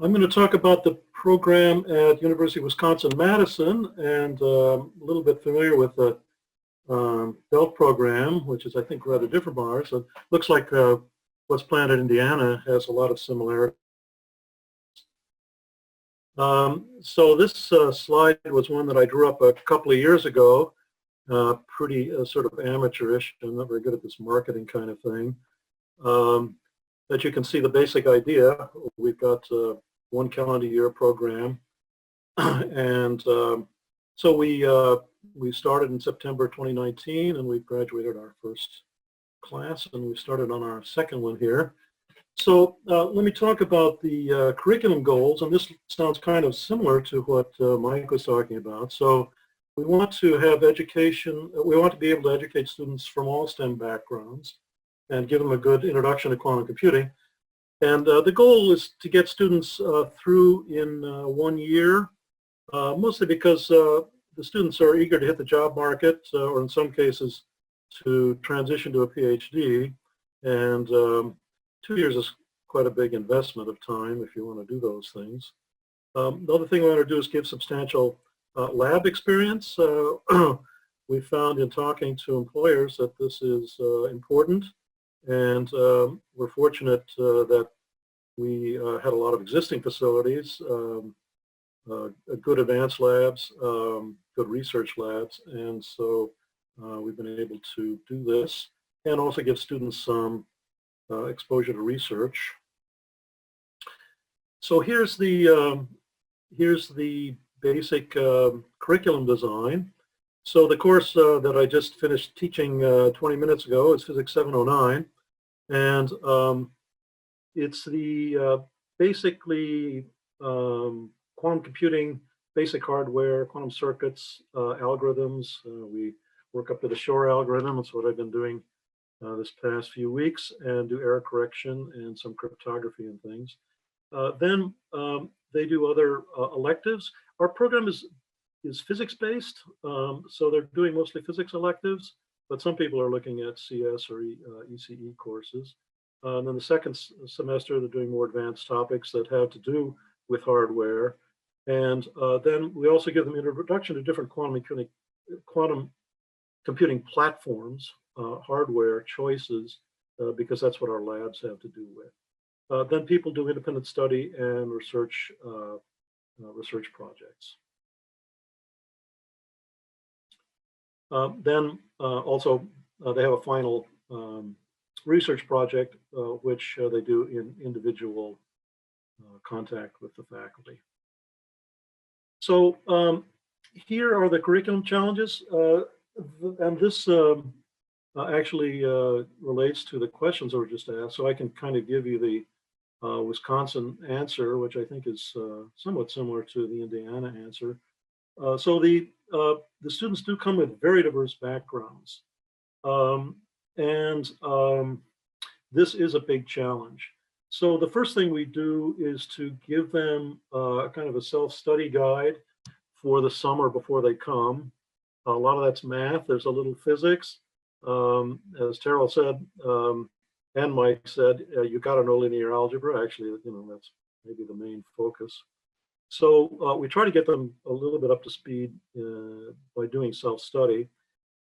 I'm going to talk about the program at University of Wisconsin-Madison, and a little bit familiar with the BELT program, which is, I think, rather different from ours. So it looks like what's planned at Indiana has a lot of similarities. So this slide was one that I drew up a couple of years ago, pretty sort of amateurish. I'm not very good at this marketing kind of thing. But you can see the basic idea. We've got one calendar year program, and so we started in September 2019, and we've graduated our first class, and we started on our second one here. So let me talk about the curriculum goals, and this sounds kind of similar to what Mike was talking about. So we want to have education, we want to be able to educate students from all STEM backgrounds and give them a good introduction to quantum computing. And the goal is to get students through in 1 year, mostly because the students are eager to hit the job market, or in some cases to transition to a PhD. And 2 years is quite a big investment of time if you want to do those things. The other thing we want to do is give substantial lab experience. We found in talking to employers that this is important. And we're fortunate that we had a lot of existing facilities, good advanced labs, good research labs, and so we've been able to do this and also give students some exposure to research. So here's the basic curriculum design. So the course that I just finished teaching 20 minutes ago is Physics 709, and it's the basically quantum computing, basic hardware, quantum circuits, algorithms. We work up to the Shor algorithm. That's what I've been doing this past few weeks, and do error correction and some cryptography and things. Then they do other electives. Our program is physics-based, so they're doing mostly physics electives, but some people are looking at CS or ECE courses. And then the second semester, they're doing more advanced topics that have to do with hardware. And then we also give them introduction to different quantum computing platforms, hardware choices, because that's what our labs have to do with. Then people do independent study and research projects. Then also they have a final research project, which they do in individual contact with the faculty. So here are the curriculum challenges, and this actually relates to the questions that were just asked. So I can kind of give you the Wisconsin answer, which I think is somewhat similar to the Indiana answer. So the students do come with very diverse backgrounds, and this is a big challenge. So the first thing we do is to give them kind of a self-study guide for the summer before they come. A lot of that's math. There's a little physics. As Terrell said, and Mike said, you got to know linear algebra. Actually, that's maybe the main focus. So we try to get them a little bit up to speed by doing self-study.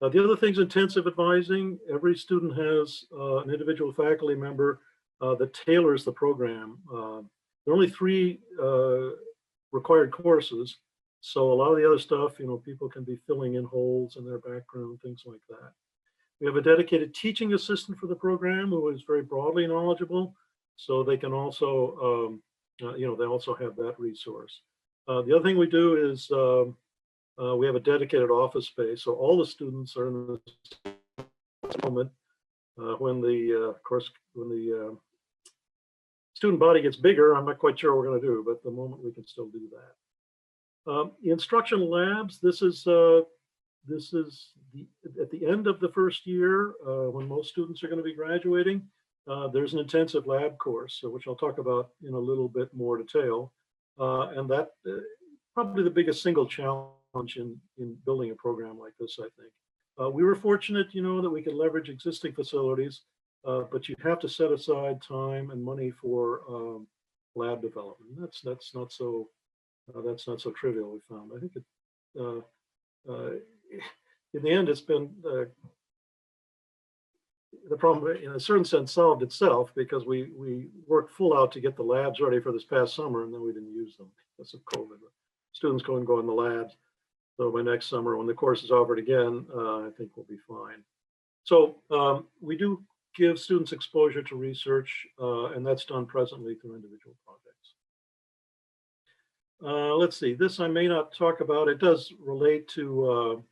The other thing is intensive advising. Every student has an individual faculty member that tailors the program. There are only 3 required courses, so a lot of the other stuff, people can be filling in holes in their background, things like that. We have a dedicated teaching assistant for the program who is very broadly knowledgeable, so they can also they also have that resource. The other thing we do is we have a dedicated office space, so all the students are in this moment. When the student body gets bigger, I'm not quite sure what we're going to do, but at the moment we can still do that. Instructional labs. This is at the end of the first year, when most students are going to be graduating. There's an intensive lab course, which I'll talk about in a little bit more detail. And that probably the biggest single challenge in building a program like this, I think. We were fortunate, that we could leverage existing facilities, but you have to set aside time and money for lab development. That's not so trivial. We found. I think it. In the end, it's been the problem, in a certain sense, solved itself because we worked full out to get the labs ready for this past summer, and then we didn't use them because of COVID. Students couldn't go in the labs. So by next summer, when the course is offered again, I think we'll be fine. So we do give students exposure to research, and that's done presently through individual projects. Let's see, this I may not talk about. It does relate to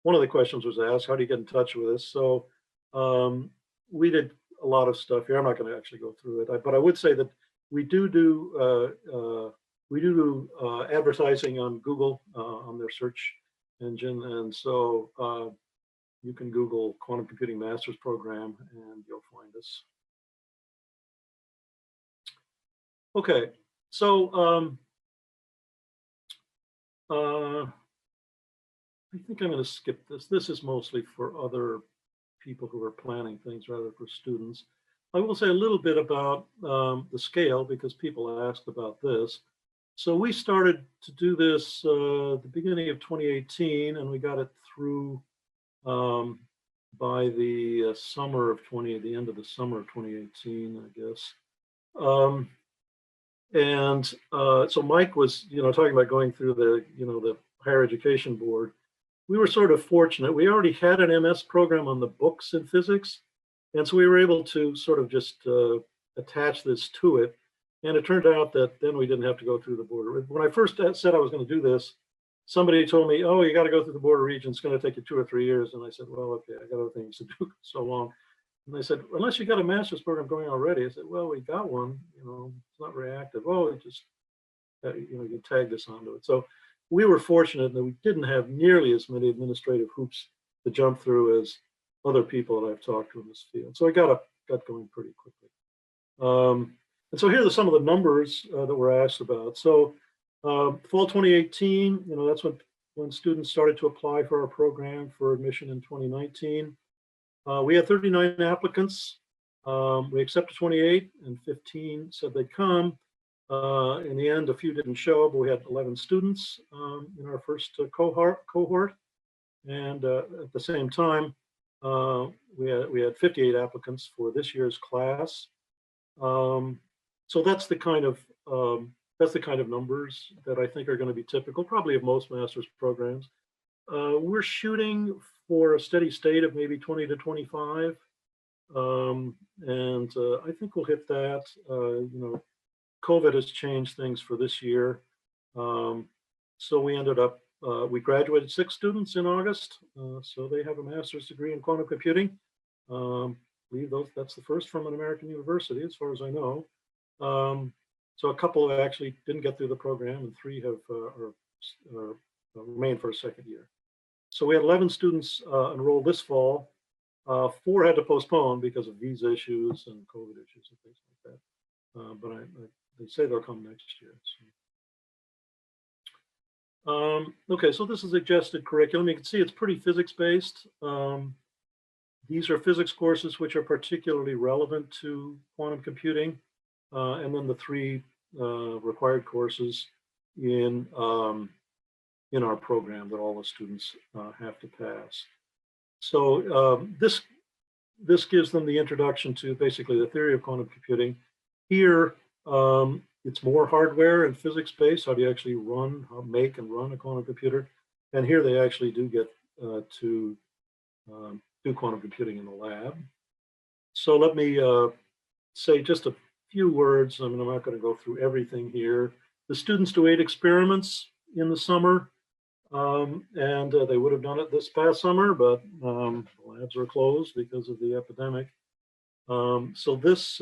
one of the questions was asked, how do you get in touch with us? So we did a lot of stuff here. I'm not going to actually go through it, but I would say that we do advertising on Google on their search engine, and so you can Google Quantum Computing Master's Program and you'll find us. Okay, so I think I'm going to skip this. This is mostly for other people who are planning things rather for students. I will say a little bit about the scale because people asked about this. So we started to do this the beginning of 2018, and we got it through by the summer of the end of the summer of 2018, I guess. So Mike was, talking about going through the higher education board. We were sort of fortunate. We already had an MS program on the books in physics. And so we were able to sort of just attach this to it. And it turned out that then we didn't have to go through the board. When I first said I was going to do this, somebody told me, oh, you got to go through the board of regents. It's going to take you 2 or 3 years. And I said, well, okay, I got other things to do so long. And they said, unless you got a master's program going already. I said, well, we got one, it's not very active. Oh, it just, you tagged us onto it. So we were fortunate that we didn't have nearly as many administrative hoops to jump through as other people that I've talked to in this field. So I got going pretty quickly. And so here are some of the numbers that were asked about. So fall 2018, that's when students started to apply for our program for admission in 2019. We had 39 applicants. We accepted 28 and 15 said they'd come. In the end, a few didn't show, but we had 11 students in our first cohort. And at the same time, we had 58 applicants for this year's class. So that's the kind of numbers that I think are going to be typical, probably of most master's programs. We're shooting for a steady state of maybe 20 to 25, and I think we'll hit that. COVID has changed things for this year, so we ended up we graduated 6 students in August, so they have a master's degree in quantum computing. I believe that's the first from an American university, as far as I know. So a couple actually didn't get through the program, and 3 have remained for a second year. So we had 11 students enrolled this fall. 4 had to postpone because of visa issues and COVID issues and things like that. But they say they'll come next year. So. Okay, so this is suggested curriculum. You can see it's pretty physics-based. These are physics courses which are particularly relevant to quantum computing, and then the 3 required courses in our program that all the students have to pass. So this gives them the introduction to basically the theory of quantum computing. Here, it's more hardware and physics based. How do you actually make and run a quantum computer? And here they actually do get to do quantum computing in the lab. So let me say just a few words. I mean, I'm not going to go through everything here. The students do 8 experiments in the summer, and they would have done it this past summer, but the labs were closed because of the epidemic. So this,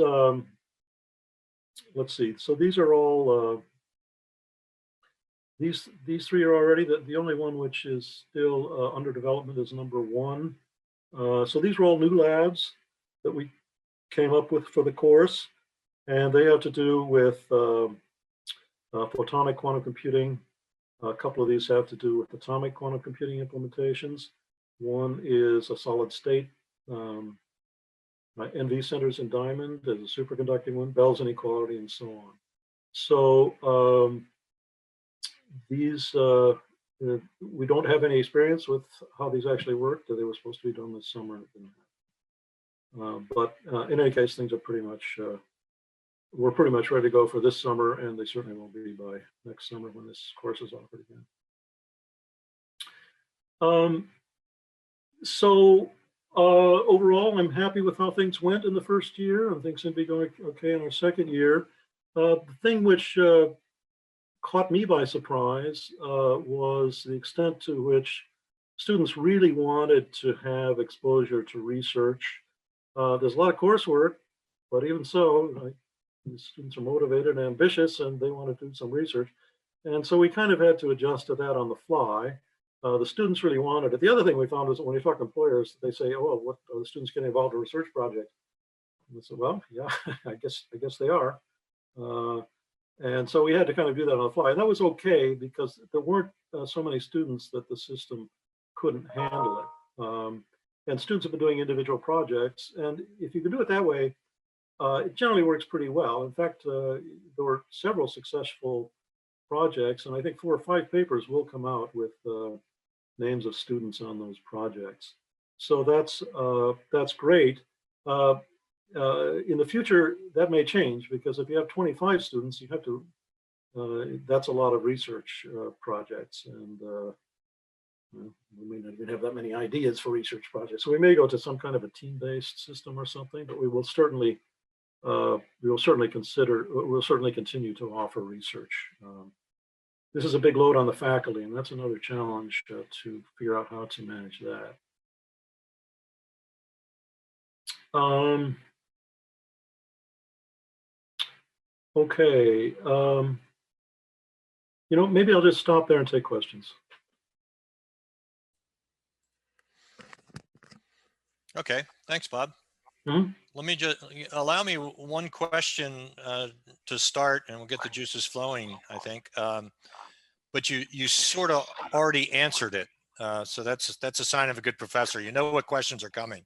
let's see. So these are all these 3 are already. The only one which is still under development is number 1. So these were all new labs that we came up with for the course, and they have to do with photonic quantum computing. A couple of these have to do with atomic quantum computing implementations. One is a solid state NV centers in diamond. There's a superconducting one, Bell's inequality, and so on. So these, we don't have any experience with how these actually worked. They were supposed to be done this summer. But in any case, things are pretty much, we're pretty much ready to go for this summer, and they certainly won't be by next summer when this course is offered again. So overall, I'm happy with how things went in the first year, and things seem to be going okay in our second year. The thing which caught me by surprise was the extent to which students really wanted to have exposure to research. There's a lot of coursework, but even so, the students are motivated and ambitious, and they want to do some research. And so we kind of had to adjust to that on the fly. The students really wanted it. The other thing we found was that when you talk to employers, they say, "Oh, what are the students getting involved in a research project?" And I said, "Well, yeah, I guess they are." And so we had to kind of do that on the fly, and that was okay because there weren't so many students that the system couldn't handle it. And students have been doing individual projects, and if you can do it that way, it generally works pretty well. In fact, there were several successful projects, and I think 4 or 5 papers will come out with names of students on those projects. So that's great. In the future, that may change, because if you have 25 students, you have to, that's a lot of research projects, and we may not even have that many ideas for research projects. So we may go to some kind of a team-based system or something, but we will certainly continue to offer research. This is a big load on the faculty, and that's another challenge to figure out how to manage that. Okay, maybe I'll just stop there and take questions. Okay, thanks, Bob. Mm-hmm. Let me just allow me one question to start, and we'll get the juices flowing, I think. But you sort of already answered it, so that's a sign of a good professor. You know what questions are coming.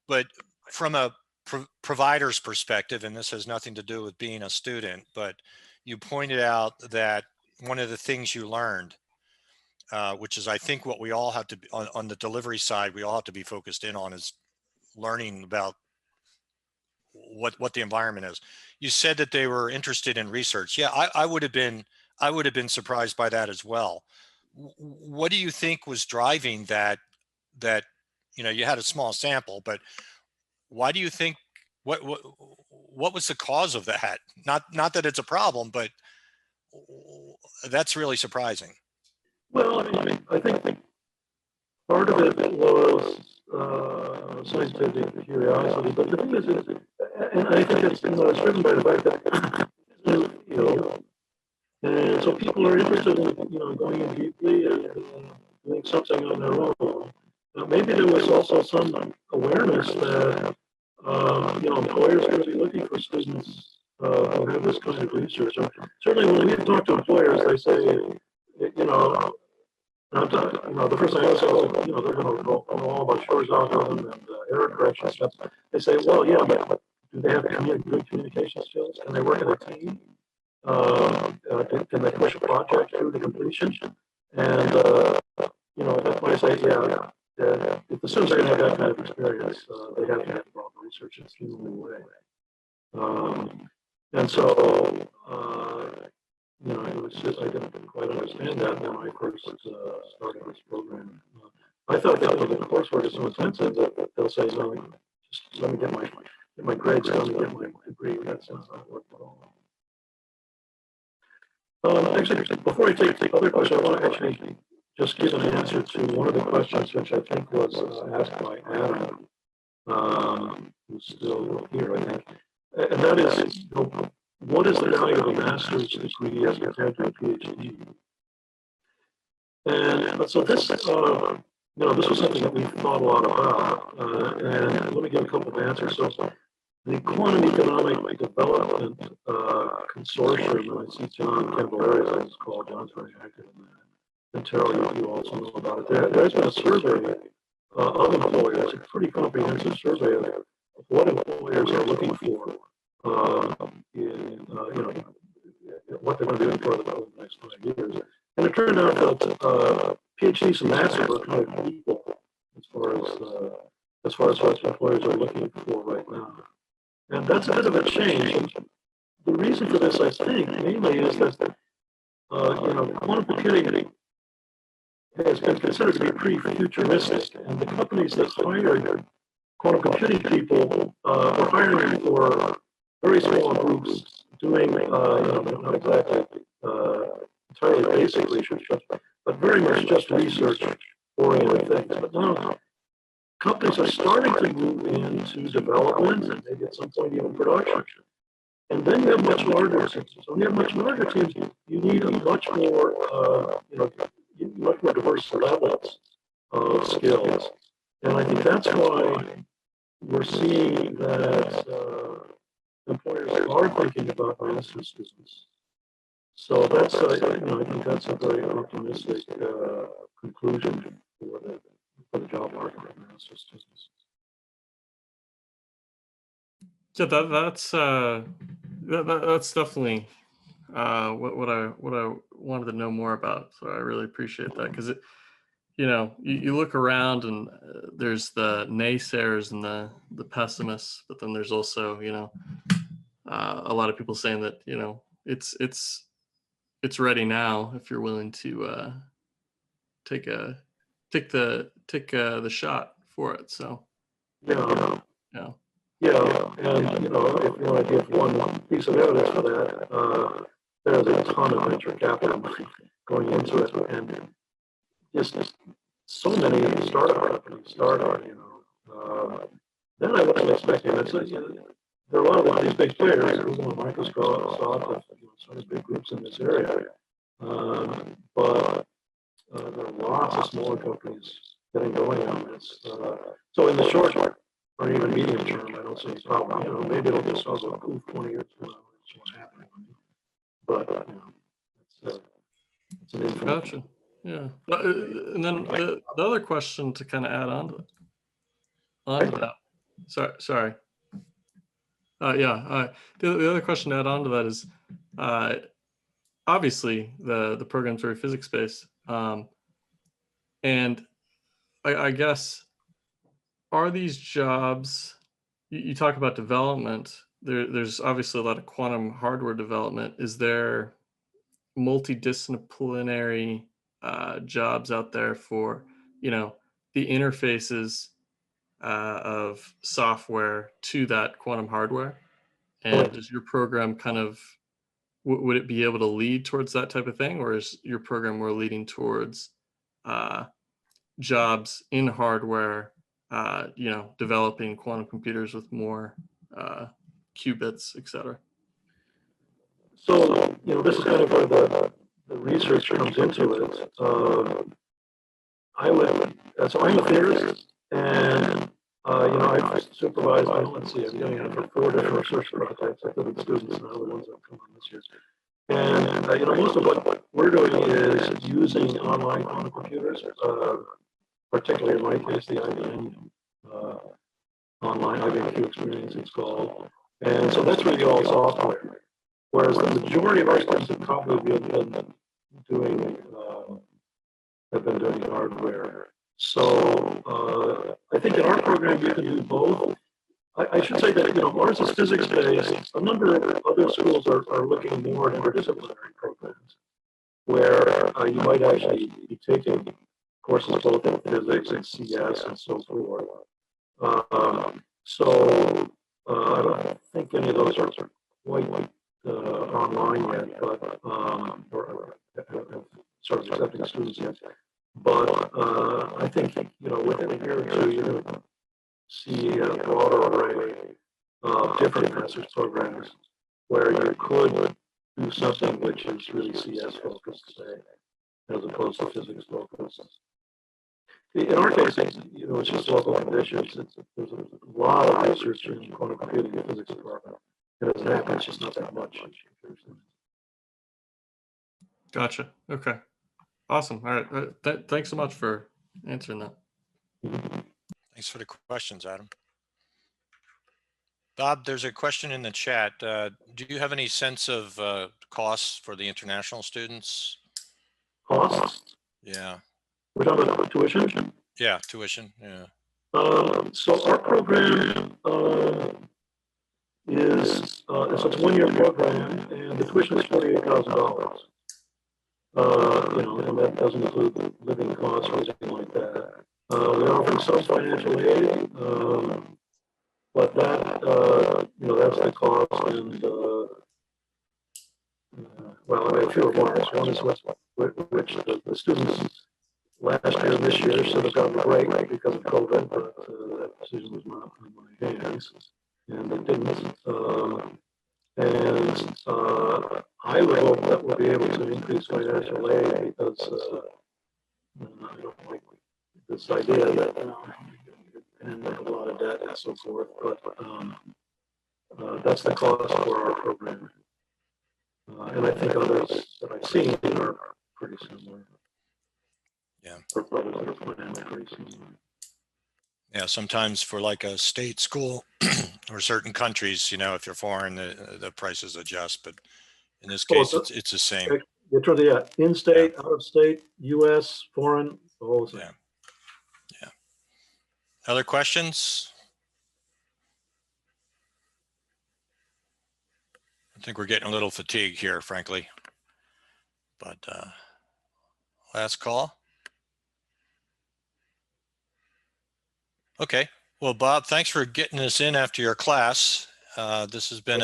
But from a provider's perspective, and this has nothing to do with being a student, but you pointed out that one of the things you learned, which is I think what we all have to be on the delivery side, we all have to be focused in on, is learning about what the environment is. You said that they were interested in research. Yeah, I would have been surprised by that as well. What do you think was driving that you had a small sample, but why do you think, what was the cause of that? Not that it's a problem, but that's really surprising. Well, I think part of it was scientific curiosity, but the thing is, and I think it's driven by the fact that and so people are interested in going in deeply and doing something on their own. Maybe there was also some awareness that employers are going to be looking for students who have this kind of research. So certainly, when we talk to employers, they say, the first thing I say is, they're going to know all about Shor's algorithm and error correction stuff. They say, well, yeah, but do they have good communication skills? Can they work in a team? Can they push a project through to completion? And that's why I say, yeah, if the students are going to have that kind of experience, they have to have involved research in a human way. And so, it was just, I didn't quite understand that when I first started this program. I thought that the coursework is so intensive that they'll say, no, just let me get my grades done and get my degree. That's not how it worked at all. Actually, before I take the other question, I want to actually just give an answer to one of the questions which I think was asked by Adam, who's still here, I think. And that is, what is the value of a master's degree as compared to a PhD? And so this, this was something that we thought a lot about. And let me give a couple of answers. So the Quantum Economic Development Consortium, and I see John Camilleri, as it's called. John's very active in that. And Terrell, you also know about it. There's been a survey of employers, a pretty comprehensive survey of what employers are looking for what they're going to do for the next 5 years. And it turned out that PhDs and masters are kind of equal as far as what employers are looking for right now. And that's a bit of a change. And the reason for this, I think, mainly is that quantum computing has been considered to be pretty futuristic, and the companies that hired quantum computing people were hiring for very small groups, doing not exactly entirely basic research, but very much just research-oriented things. But now companies are starting to move into development and maybe at some point even production. And then you have much larger teams. So when you have much larger teams, you need a much more, much more diverse levels of skills. And I think that's why we're seeing that employers are thinking about master's students. So that's, I think that's a very optimistic conclusion for the job market for master's students. Yeah, that's definitely what I wanted to know more about. So I really appreciate that, because you look around and there's the naysayers and the pessimists, but then there's also a lot of people saying that it's ready now if you're willing to take the shot for it. So Yeah. yeah. Yeah, and if you want to give one piece of evidence for that, there's a ton of venture capital money going into it, and just so many startup companies started. Then I wasn't expecting it. There are a lot of these big players, Google and Microsoft, have sort of big groups in this area, but there are lots of smaller companies getting going on this. So in the short term, or even medium term, I don't see any problem. Maybe it'll just also poof 20 years from now. That's what's happening. But it's an infinite. Gotcha. Yeah. And then the other question to kind of add onto that. Sorry. The other question to add on to that is, obviously the program's very physics based, and I guess, are these jobs, you talk about development, there's obviously a lot of quantum hardware development. Is there multidisciplinary jobs out there for the interfaces of software to that quantum hardware? And does your program kind of, would it be able to lead towards that type of thing, or is your program more leading towards jobs in hardware, developing quantum computers with more qubits, et cetera? So, this is kind of where the research comes into it. I'm a theorist, and I've supervised, let's see, I'm doing it for 4 different research projects. I think students and other ones that come on this year. And most of what we're doing is using online quantum computers, particularly in my case, the IBM online IBM experience, it's called. And so that's really all software. Whereas the majority of our students have probably been doing hardware. So I think in our program you can do both. I should say that ours is physics based. A number of other schools are looking more at interdisciplinary programs, where you might actually be taking courses both in physics and CS and so forth. I don't think any of those are quite online yet, but or sort of accepting students yet. But I think within a year or two, you're going to see a broader array of different master's programs where you could do something which is really CS focused, say, as opposed to physics focused. In our case, it's just local conditions. There's a lot of research in quantum computing and physics department. And as that, it's just not that much. Gotcha. Okay. Awesome. All right. Thanks so much for answering that. Thanks for the questions, Adam. Bob, there's a question in the chat. Do you have any sense of costs for the international students? Costs? Yeah. We're talking about tuition? Yeah, tuition. Yeah. So our program is so it's a 1-year program, and the tuition is $48,000. And that doesn't include living costs or anything like that. They're offering some financial aid, but that's the cost. And well, I mean, a few remarks. One is which the students last year and this year should have gotten a break because of COVID, but that decision was not in my hands, and it didn't. I would hope that we'll be able to increase financial aid because I don't like this idea that and a lot of debt and so forth. But that's the cost for our program, and I think others that I've seen are pretty similar. Yeah. Or probably pretty similar. Yeah, sometimes for like a state school or certain countries, if you're foreign, the prices adjust. But in this case, it's the same. In-state, out of state, U.S., foreign, the whole thing. Yeah. Yeah. Other questions? I think we're getting a little fatigued here, frankly. But last call. Okay. Well, Bob, thanks for getting us in after your class. This has been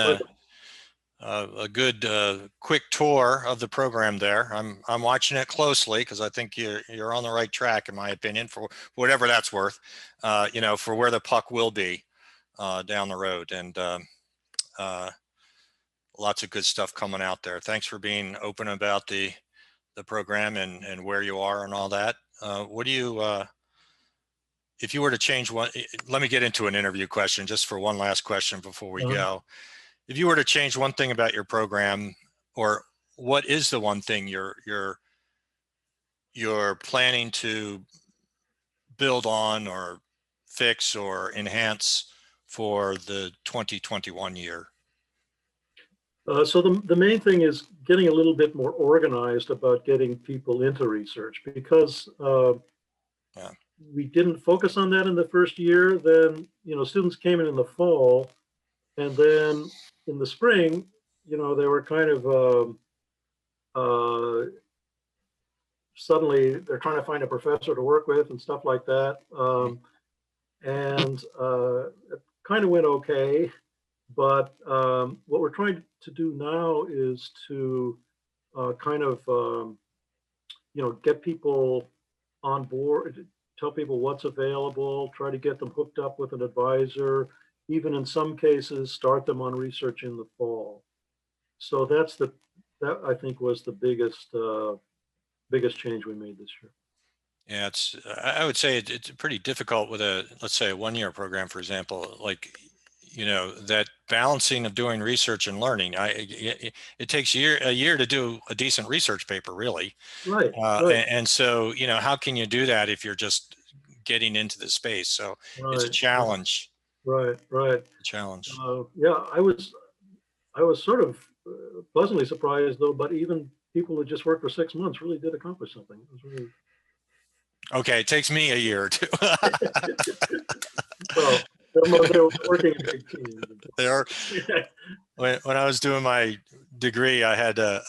a good quick tour of the program there. I'm watching it closely because I think you're on the right track, in my opinion, for whatever that's worth. For where the puck will be down the road, and lots of good stuff coming out there. Thanks for being open about the program and where you are and all that. What do you if you were to change one? Let me get into an interview question just for one last question before we go. If you were to change one thing about your program, or what is the one thing you're planning to build on or fix or enhance for the 2021 year? So the main thing is getting a little bit more organized about getting people into research, because we didn't focus on that in the first year. Then students came in the fall, and then in the spring, they were kind of suddenly they're trying to find a professor to work with and stuff like that. It kind of went okay, but what we're trying to do now is to get people on board, tell people what's available, try to get them hooked up with an advisor, even in some cases start them on research in the fall. So that I think was the biggest change we made this year. Yeah, I would say it's pretty difficult with let's say a 1-year program, for example, like, that balancing of doing research and learning. It takes a year to do a decent research paper, really. Right. And so, how can you do that if you're just getting into the space? So it's a challenge. Right. A challenge. Yeah, I was sort of pleasantly surprised, though, but even people who just worked for 6 months really did accomplish something. It was really... Okay, it takes me a year or two. Well, they're working in big teams. When I was doing my degree, I had a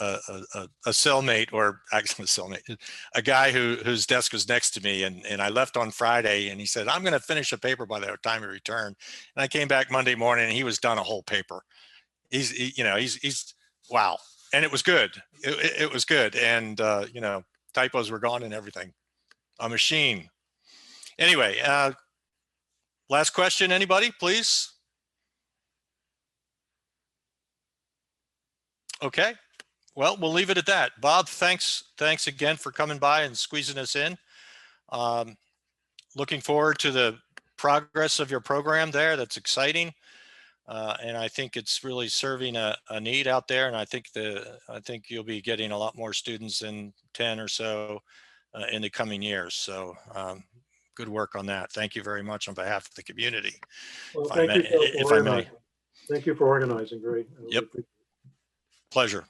cellmate, or actually a cellmate, a guy whose desk was next to me, and I left on Friday, and he said, "I'm going to finish a paper by the time we return." And I came back Monday morning, and he was done a whole paper. He's wow, and it was good. It was good, and typos were gone and everything. A machine. Anyway, last question, anybody, please? Okay, well, we'll leave it at that. Bob, thanks again for coming by and squeezing us in. Looking forward to the progress of your program there. That's exciting. And I think it's really serving a need out there. And I think you'll be getting a lot more students in 10 or so in the coming years. So good work on that. Thank you very much on behalf of the community. Well, thank you, Phil, for organizing. Thank you for organizing, Gary. I really Yep. appreciate Pleasure.